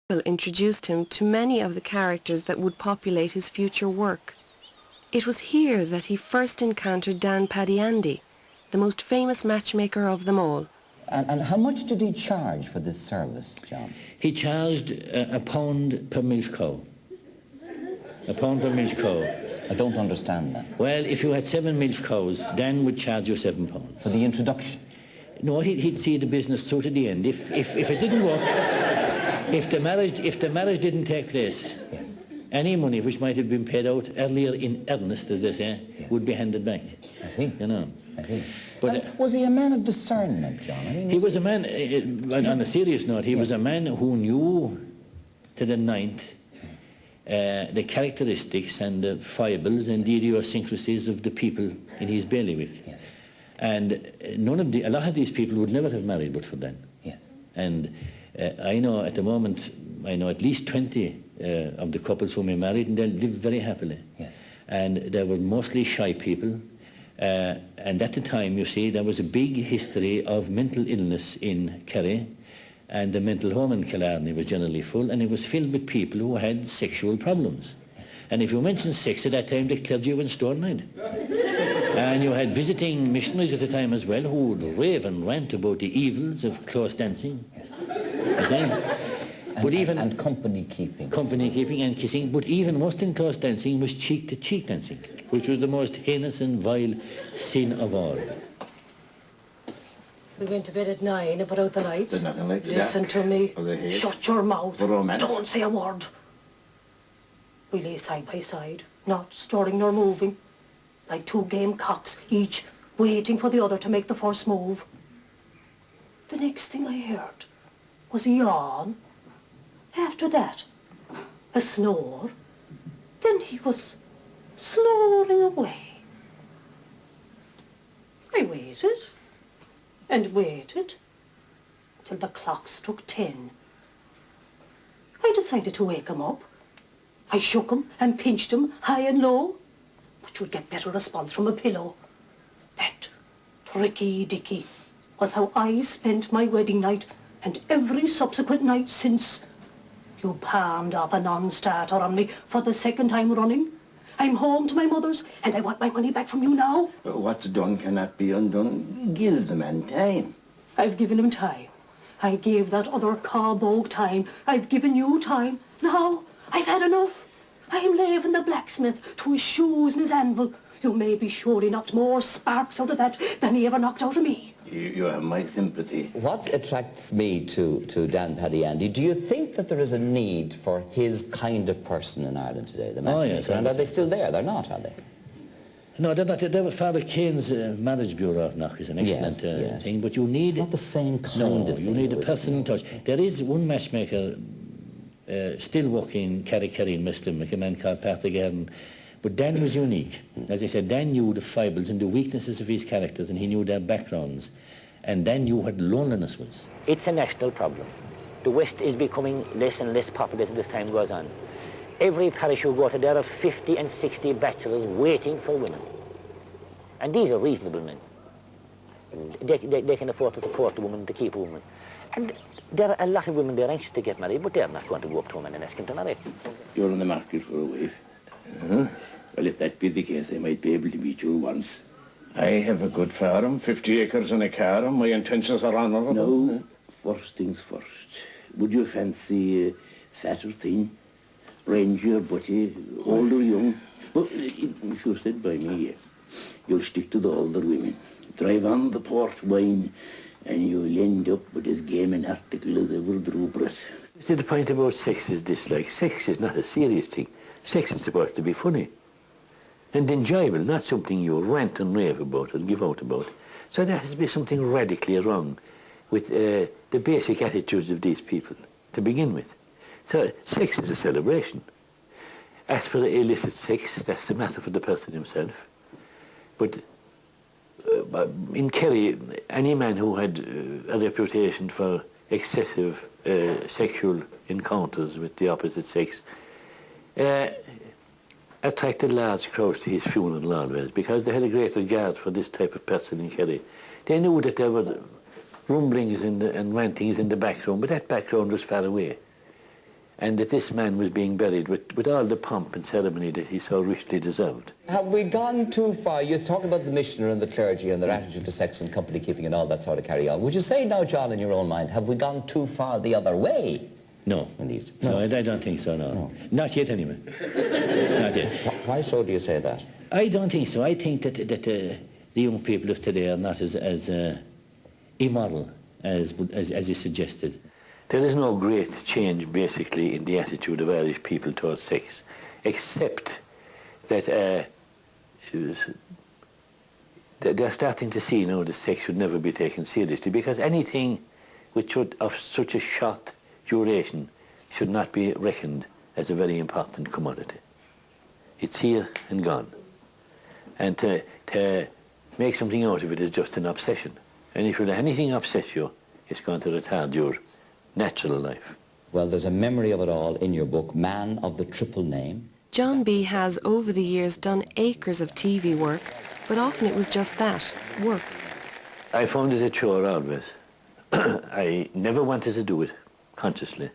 introduced him to many of the characters that would populate his future work. It was here that he first encountered Dan Paddy Andy, the most famous matchmaker of them all. And how much did he charge for this service, John? He charged a pound per milch cow. A pound per milch cow. I don't understand that. Well, if you had 7 milch cows, Dan would charge you £7. For the introduction? No, he'd see the business through to the end. If it didn't work, if the marriage didn't take place, yes, any money which might have been paid out earlier in earnest, as they say, yes, would be handed back. I see. You know. I see. But was he a man of discernment, John? I mean, he was a man, on a serious note, he was a man who knew to the ninth the characteristics and the foibles and the idiosyncrasies of the people in his bailiwick. Yes. And a lot of these people would never have married but for Dan. Yes. And I know at the moment, I know at least 20 of the couples whom he married, and they lived very happily. Yes. And they were mostly shy people. And at the time, you see, there was a big history of mental illness in Kerry, and the mental home in Killarney was generally full, and it was filled with people who had sexual problems. And if you mentioned sex at that time, the clergy went stone-mad. And you had visiting missionaries at the time as well who would rave and rant about the evils of close dancing. And company keeping. Company keeping and kissing, but even worse than close dancing was cheek-to-cheek dancing, which was the most heinous and vile sin of all. We went to bed at 9 and put out the lights. There's nothing like Listen to me. Oh, Shut your mouth. For romance. Don't say a word. We lay side by side, not stirring nor moving, like 2 game cocks, each waiting for the other to make the first move. The next thing I heard was a yawn. After that, a snore. Then he was snoring away. I waited and waited till the clock struck 10. I decided to wake him up. I shook him and pinched him high and low, but you'd get better response from a pillow. That tricky dicky was how I spent my wedding night and every subsequent night since. You palmed off a non-starter on me for the 2nd time running. I'm home to my mother's and I want my money back from you now. But what's done cannot be undone. Give the man time. I've given him time. I gave that other cowboy time. I've given you time. Now, I've had enough. I'm leaving the blacksmith to his shoes and his anvil. You may be sure he knocked more sparks out of that than he ever knocked out of me. You have my sympathy. What attracts me to Dan Paddy Andy? Do you think that there is a need for his kind of person in Ireland today, the matchmaker? Yes, and are they still there? They're not, are they? No, they're not. There was Father Keane's marriage bureau of Knock is an excellent yes. thing, but you need... It's not the same kind of thing. You need a personal touch. There is one matchmaker still working in Kerry in West Limerick, a man called Patrick Garden. But Dan was unique. As I said, Dan knew the foibles and the weaknesses of his characters, and he knew their backgrounds. And Dan knew what loneliness was. It's a national problem. The West is becoming less and less populated as time goes on. Every parish you go to, there are 50 and 60 bachelors waiting for women. And these are reasonable men. They can afford to support a woman, to keep a woman. And there are a lot of women there anxious to get married, but they're not going to go up to a man and ask him to marry. You're on the market for a wife. Well, if that be the case, I might be able to meet you once. I have a good farm, 50 acres and a car, and my intentions are honourable. No, first things first. Would you fancy fat or thin, rangy or butty, old or young? But if you said by me, you'll stick to the older women. Drive on the port wine, and you'll end up with as game an article as ever drew breath. See, the point about sex is this, like, sex is not a serious thing. Sex is supposed to be funny and enjoyable, not something you rant and rave about or give out about. So there has to be something radically wrong with the basic attitudes of these people to begin with. So sex is a celebration. As for the illicit sex, that's a matter for the person himself. But in Kerry, any man who had a reputation for excessive sexual encounters with the opposite sex attracted large crowds to his funeral always, because they had a great regard for this type of person in Kerry. They knew that there were rumblings and rantings in the background, but that background was far away. and that this man was being buried with all the pomp and ceremony that he so richly deserved. Have we gone too far? You talk about the missioner and the clergy and their attitude to sex and company keeping and all that sort of carry on. Would you say now, John, in your own mind, have we gone too far the other way? No. No, I don't think so, no. Not yet, anyway. Not yet. Why so do you say that? I don't think so. I think that the young people of today are not as immoral as is suggested. There is no great change, basically, in the attitude of Irish people towards sex, except that they're starting to see now that sex should never be taken seriously, because anything of such a short duration should not be reckoned as a very important commodity. It's here and gone. And to make something out of it is just an obsession. And if you let anything obsess you, it's going to retard your natural life. Well, there's a memory of it all in your book, Man of the Triple Name. John B. has over the years done acres of TV work, but often it was just that, work. I found it a chore always. I never wanted to do it consciously.